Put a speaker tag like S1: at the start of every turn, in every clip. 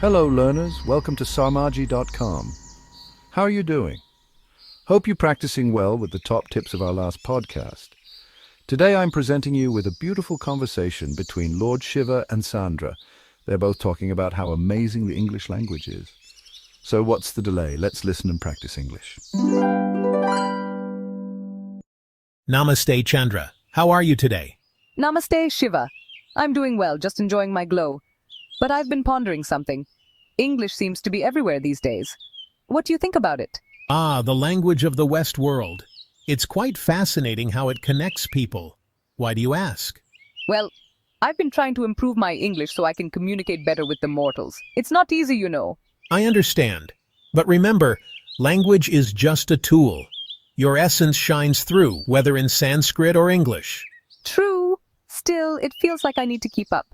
S1: Hello learners, welcome to sarmaji.com. How are you doing? Hope you're practicing well with the top tips of our last podcast. Today I'm presenting you with a beautiful conversation between Lord Shiva and Chandra. They're both talking about how amazing the English language is. So what's the delay? Let's listen and practice English.
S2: Namaste, Chandra. How are you today?
S3: Namaste, Shiva. I'm doing well, just enjoying my glow. But I've been pondering something. English seems to be everywhere these days. What do you think about it?
S2: The language of the West world. It's quite fascinating how it connects people. Why do you ask?
S3: Well, I've been trying to improve my English so I can communicate better with the mortals. It's not easy, you know.
S2: I understand. But remember, language is just a tool. Your essence shines through, whether in Sanskrit or English.
S3: True. Still, it feels like I need to keep up.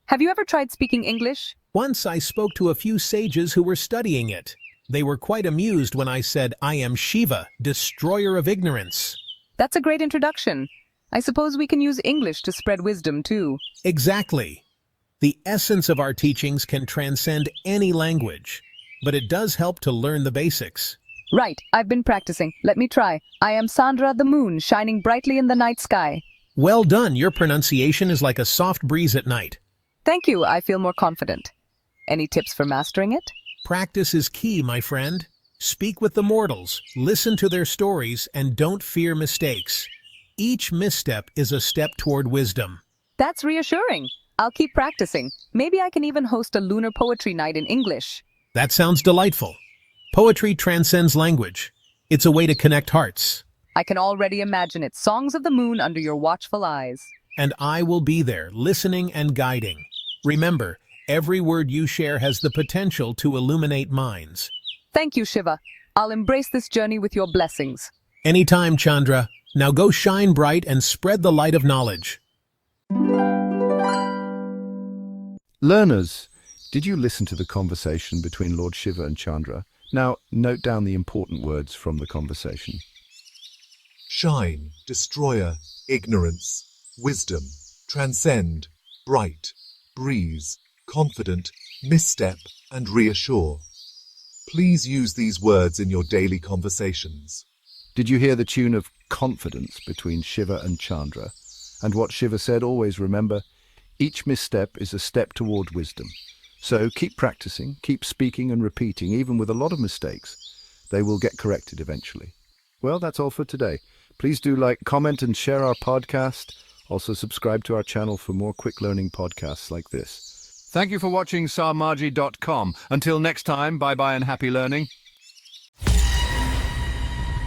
S3: Have you ever tried speaking English?
S2: Once I spoke to a few sages who were studying it. They were quite amused when I said, I am Shiva, destroyer of ignorance.
S3: That's a great introduction. I suppose we can use English to spread wisdom, too.
S2: Exactly. The essence of our teachings can transcend any language, but it does help to learn the basics.
S3: Right, I've been practicing. Let me try. I am Chandra, the moon, shining brightly in the night sky.
S2: Well done. Your pronunciation is like a soft breeze at night.
S3: Thank you, I feel more confident. Any tips for mastering it?
S2: Practice is key, my friend. Speak with the mortals, listen to their stories, and don't fear mistakes. Each misstep is a step toward wisdom.
S3: That's reassuring. I'll keep practicing. Maybe I can even host a lunar poetry night in English.
S2: That sounds delightful. Poetry transcends language. It's a way to connect hearts.
S3: I can already imagine it. Songs of the moon under your watchful eyes.
S2: And I will be there, listening and guiding. Remember, every word you share has the potential to illuminate minds.
S3: Thank you, Shiva. I'll embrace this journey with your blessings.
S2: Anytime, Chandra. Now go shine bright and spread the light of knowledge.
S1: Learners, did you listen to the conversation between Lord Shiva and Chandra? Now, note down the important words from the conversation.
S4: Shine, destroyer, ignorance, wisdom, transcend, bright, breeze, confident, misstep, and reassure. Please use these words in your daily conversations.
S1: Did you hear the tune of confidence between Shiva and Chandra? And what Shiva said, always remember, each misstep is a step toward wisdom. So keep practicing, keep speaking and repeating, even with a lot of mistakes. They will get corrected eventually. Well, that's all for today. Please do like, comment, and share our podcast. Also subscribe to our channel for more quick learning podcasts like this. Thank you for watching sarmaji.com. Until next time, bye-bye and happy learning.